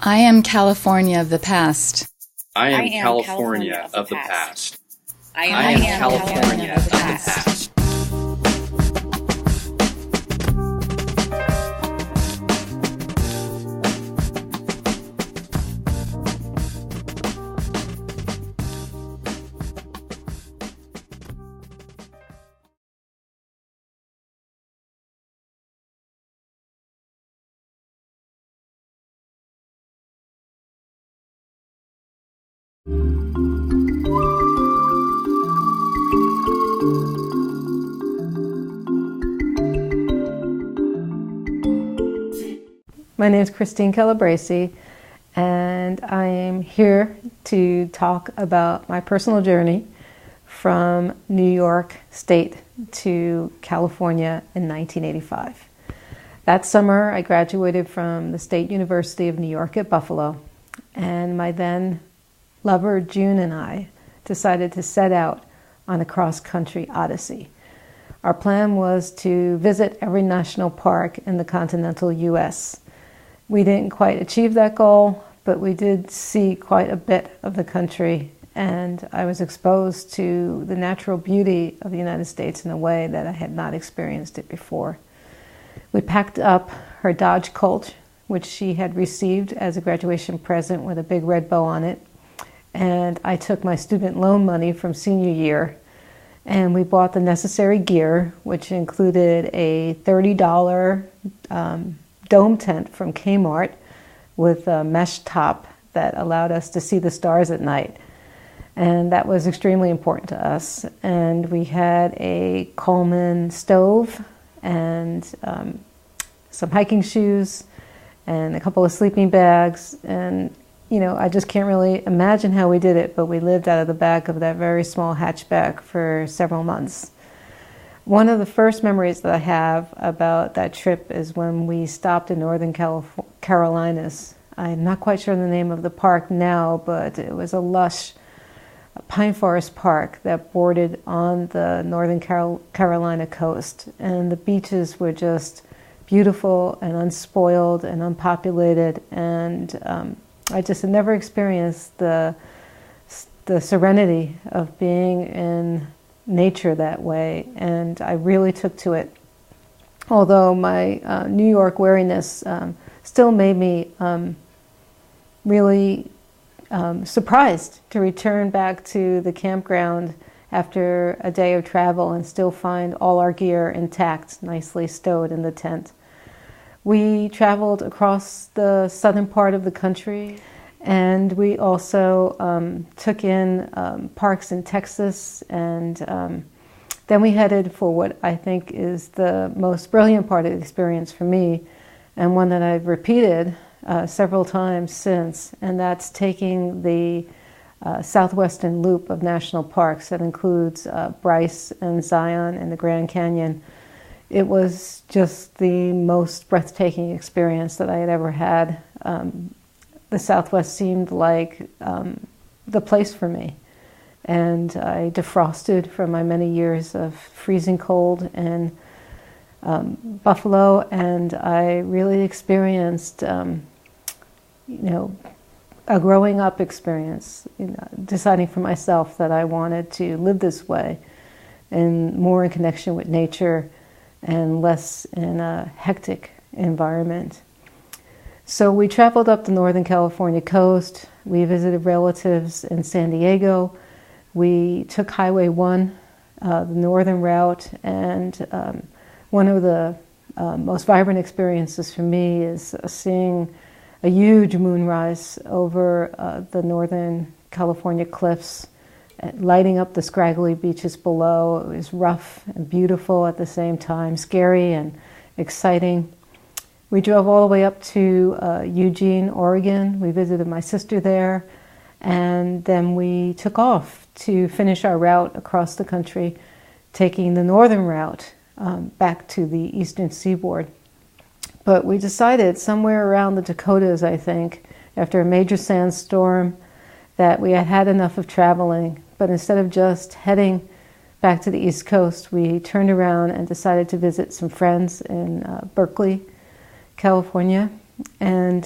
I am California of the past. I am California of the past. I am California of the past. My name is Christine Calabrese, and I am here to talk about my personal journey from New York State to California in 1985. That summer, I graduated from the State University of New York at Buffalo, and my then lover, June, and I decided to set out on a cross-country odyssey. Our plan was to visit every national park in the continental U.S. We didn't quite achieve that goal, but we did see quite a bit of the country, and I was exposed to the natural beauty of the United States in a way that I had not experienced it before. We packed up her Dodge Colt, which she had received as a graduation present with a big red bow on it, and I took my student loan money from senior year, and we bought the necessary gear, which included a $30 dome tent from Kmart with a mesh top that allowed us to see the stars at night. And that was extremely important to us. And we had a Coleman stove and some hiking shoes and a couple of sleeping bags. And, you know, I just can't really imagine how we did it, but we lived out of the back of that very small hatchback for several months. One of the first memories that I have about that trip is when we stopped in Northern Carolinas. I'm not quite sure the name of the park now, but it was a lush pine forest park that bordered on the Northern Carolina coast. And the beaches were just beautiful and unspoiled and unpopulated. And I just had never experienced the serenity of being in nature that way, and I really took to it. Although my New York wariness still made me really surprised to return back to the campground after a day of travel and still find all our gear intact, nicely stowed in the tent. We traveled across the southern part of the country, and we also took in parks in Texas, and then we headed for what I think is the most brilliant part of the experience for me, and one that I've repeated several times since, and that's taking the southwestern loop of national parks that includes Bryce and Zion and the Grand Canyon. It was just the most breathtaking experience that I had ever had. The Southwest seemed like the place for me. And I defrosted from my many years of freezing cold in Buffalo, and I really experienced, a growing up experience, deciding for myself that I wanted to live this way and more in connection with nature and less in a hectic environment. So we traveled up the Northern California coast. We visited relatives in San Diego. We took Highway 1, the northern route, and one of the most vibrant experiences for me is seeing a huge moonrise over the Northern California cliffs, lighting up the scraggly beaches below. It was rough and beautiful at the same time, scary and exciting. We drove all the way up to Eugene, Oregon. We visited my sister there, and then we took off to finish our route across the country, taking the northern route back to the eastern seaboard. But we decided somewhere around the Dakotas, I think, after a major sandstorm, that we had had enough of traveling. But instead of just heading back to the East Coast, we turned around and decided to visit some friends in Berkeley, California. And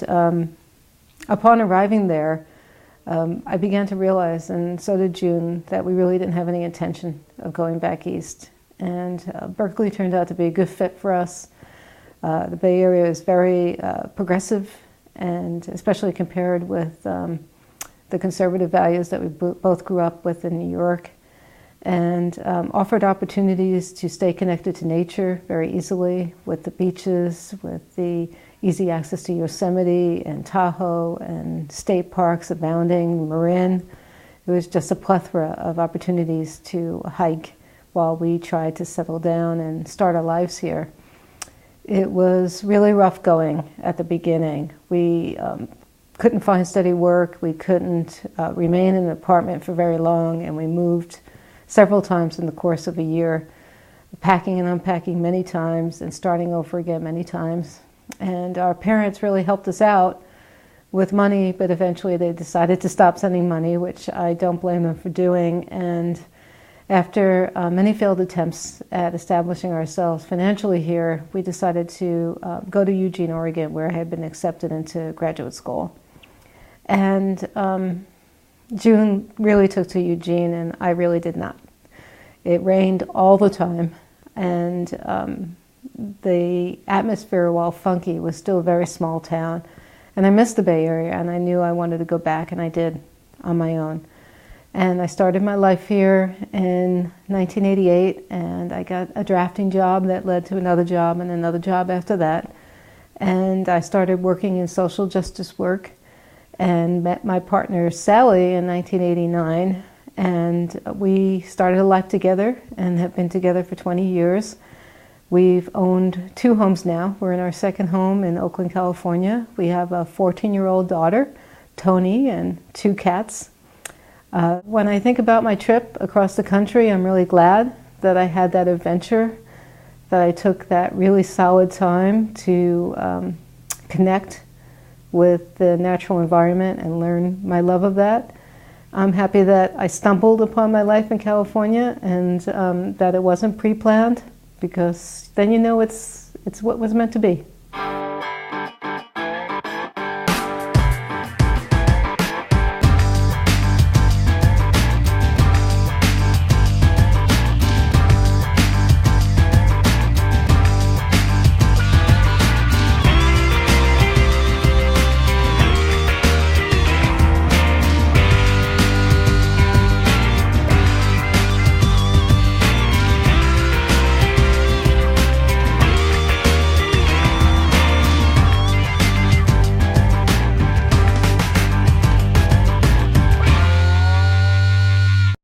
Upon arriving there, I began to realize, and so did June, that we really didn't have any intention of going back east. And Berkeley turned out to be a good fit for us. The Bay Area is very progressive, and especially compared with the conservative values that we both grew up with in New York, and offered opportunities to stay connected to nature very easily with the beaches, with the easy access to Yosemite and Tahoe and state parks abounding, Marin. It was just a plethora of opportunities to hike while we tried to settle down and start our lives here. It was really rough going at the beginning. We couldn't find steady work. We couldn't remain in an apartment for very long, and we moved several times in the course of a year, packing and unpacking many times and starting over again many times. And our parents really helped us out with money, but eventually they decided to stop sending money, which I don't blame them for doing. And after many failed attempts at establishing ourselves financially here, we decided to go to Eugene, Oregon, where I had been accepted into graduate school. And June really took to Eugene, and I really did not. It rained all the time, and the atmosphere, while funky, was still a very small town. And I missed the Bay Area, and I knew I wanted to go back, and I did on my own. And I started my life here in 1988, and I got a drafting job that led to another job and another job after that. And I started working in social justice work and met my partner Sally in 1989, and we started a life together and have been together for 20 years. We've owned 2 homes now. We're in our second home in Oakland, California. We have a 14-year-old daughter, Tony, and 2 cats. When I think about my trip across the country, I'm really glad that I had that adventure, that I took that really solid time to connect with the natural environment and learn my love of that. I'm happy that I stumbled upon my life in California, and that it wasn't pre-planned, because then you know it's what was meant to be.